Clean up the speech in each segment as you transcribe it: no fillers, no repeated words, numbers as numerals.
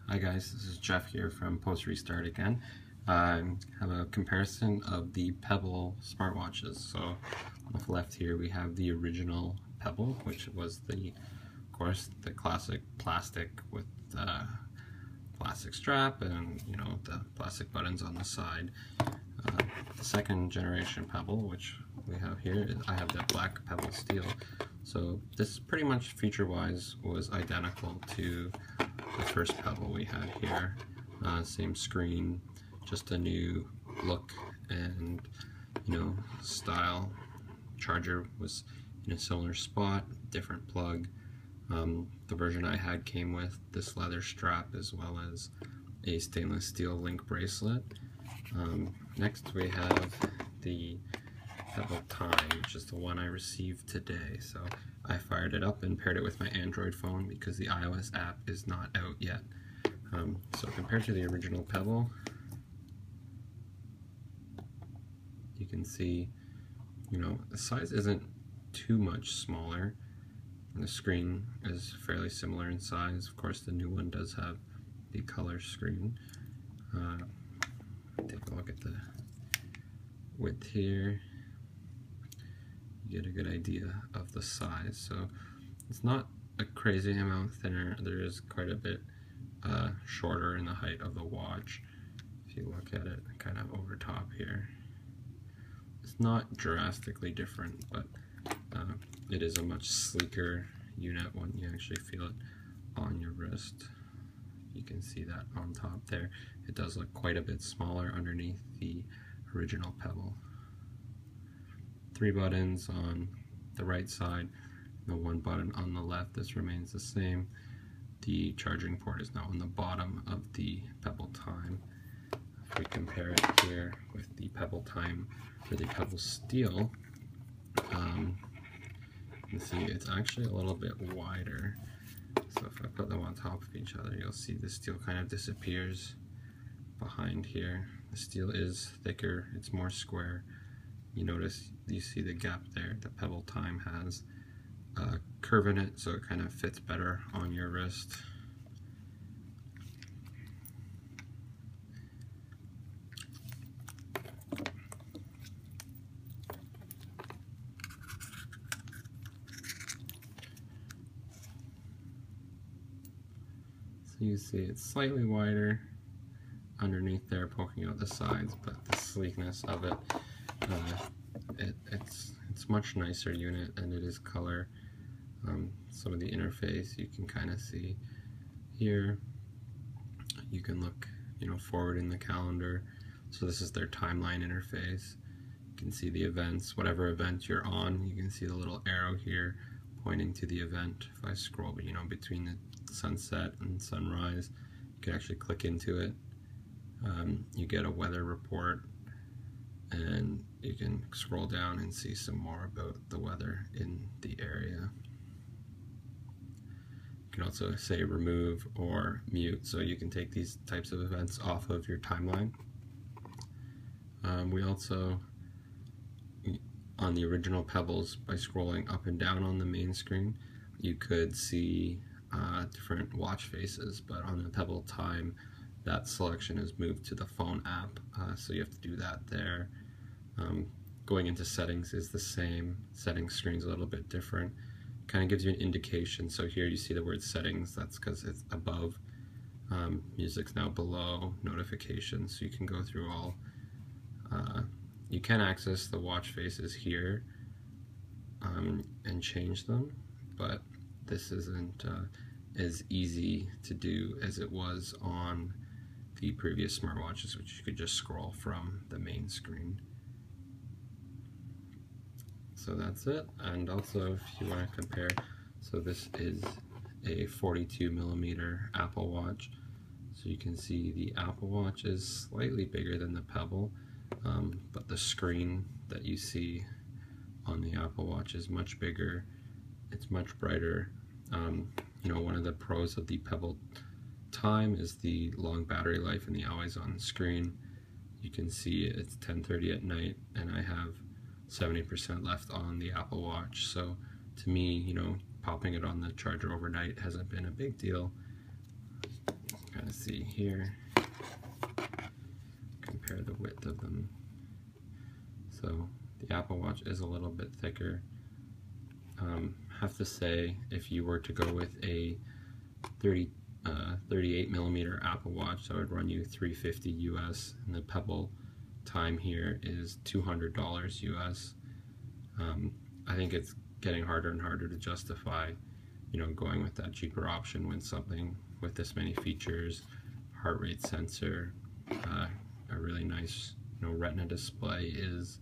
Hi guys, this is Jeff here from Post Restart again. I have a comparison of the Pebble smartwatches. So on the left here we have the original Pebble, which was of course, the classic plastic with the plastic strap and the plastic buttons on the side. The second generation Pebble, which we have here, I have the black Pebble steel. So this pretty much feature-wise was identical to the first Pebble we had here. Same screen, just a new look and style. Charger was in a similar spot, different plug. The version I had came with this leather strap as well as a stainless steel link bracelet. Next we have the Pebble Time, which is the one I received today. So I fired it up and paired it with my Android phone because the iOS app is not out yet. So compared to the original Pebble, you can see, the size isn't too much smaller. And the screen is fairly similar in size. Of course, the new one does have the color screen. Take a look at the width here. You get a good idea of the size. So it's not a crazy amount thinner. There is quite a bit shorter in the height of the watch. If you look at it kind of over top here, it's not drastically different, but it is a much sleeker unit when you actually feel it on your wrist. You can see that on top there. It does look quite a bit smaller underneath the original Pebble. 3 buttons on the right side, the 1 button on the left. This remains the same. The charging port is now on the bottom of the Pebble Time. If we compare it here with the Pebble Time or the Pebble Steel, you can see it's actually a little bit wider. So if I put them on top of each other, you'll see the steel kind of disappears behind here. The steel is thicker, it's more square. You see the gap there. The Pebble Time has a curve in it, so it kind of fits better on your wrist. So you see it's slightly wider underneath there, poking out the sides, but the sleekness of it, it's much nicer unit, and it is color. Some of the interface you can kind of see here. You can look forward in the calendar. So this is their timeline interface. You can see the events, whatever event you're on. You can see the little arrow here pointing to the event. If I scroll between the sunset and sunrise, you can actually click into it. You get a weather report, and you can scroll down and see some more about the weather in the area. You can also say remove or mute, so you can take these types of events off of your timeline. We also, on the original Pebbles, by scrolling up and down on the main screen, you could see different watch faces, but on the Pebble Time, that selection is moved to the phone app, so you have to do that there. Going into settings is the same. Settings screen's a little bit different. Kind of gives you an indication. So here you see the word settings. That's because it's above. Music's now below. Notifications. So you can go through all. You can access the watch faces here and change them, but this isn't as easy to do as it was on the previous smartwatches, which you could just scroll from the main screen. So that's it. And also, if you want to compare, so this is a 42mm Apple Watch. So you can see the Apple Watch is slightly bigger than the Pebble, but the screen that you see on the Apple Watch is much bigger. It's much brighter. One of the pros of the Pebble Time is the long battery life and the always on screen. You can see it's 10:30 at night, and I have 70% left on the Apple Watch. So to me, popping it on the charger overnight hasn't been a big deal. Kind kind of see here, compare the width of them. So the Apple Watch is a little bit thicker. Have to say, if you were to go with a 38 millimeter Apple Watch, that would run you $350 US, and the Pebble time here is $200 US. I think it's getting harder and harder to justify, going with that cheaper option when something with this many features, heart rate sensor, a really nice, Retina display is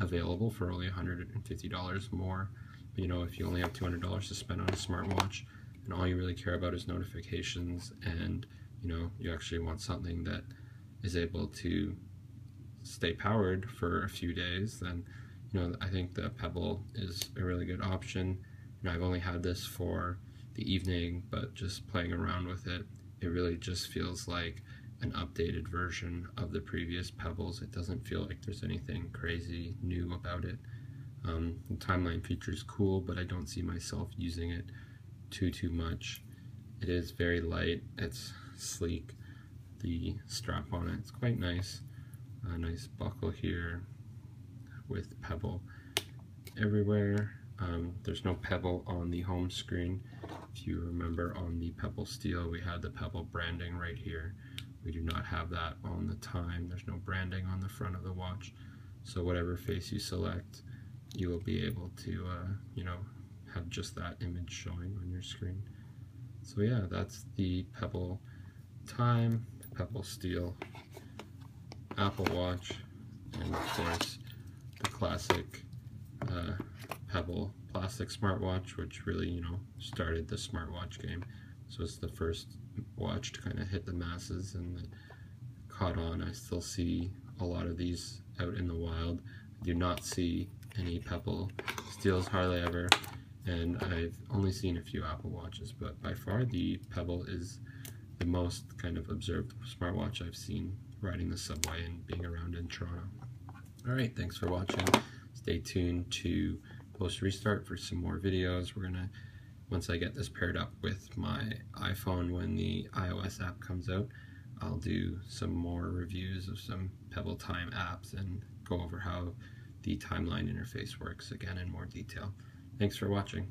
available for only $150 more. But, if you only have $200 to spend on a smartwatch, and all you really care about is notifications, and you actually want something that is able to stay powered for a few days, then I think the Pebble is a really good option. I've only had this for the evening, but just playing around with it, it really just feels like an updated version of the previous Pebbles. It doesn't feel like there's anything crazy new about it. The timeline feature is cool, but I don't see myself using it too much. It is very light, it's sleek. The strap on it's quite nice. A nice buckle here with Pebble everywhere. There's no Pebble on the home screen. If you remember, on the Pebble Steel we had the Pebble branding right here. We do not have that on the Time. There's no branding on the front of the watch. So whatever face you select, you will be able to have just that image showing on your screen. So yeah, that's the Pebble Time, the Pebble Steel Apple Watch, and of course the classic Pebble plastic smartwatch, which really started the smartwatch game. So it's the first watch to kind of hit the masses, and it caught on. I still see a lot of these out in the wild. I do not see any Pebble Steels hardly ever, and I've only seen a few Apple Watches, but by far the Pebble is the most kind of observed smartwatch I've seen riding the subway and being around in Toronto. Alright, thanks for watching. Stay tuned to Post Restart for some more videos. Once I get this paired up with my iPhone when the iOS app comes out, I'll do some more reviews of some Pebble Time apps and go over how the timeline interface works again in more detail. Thanks for watching.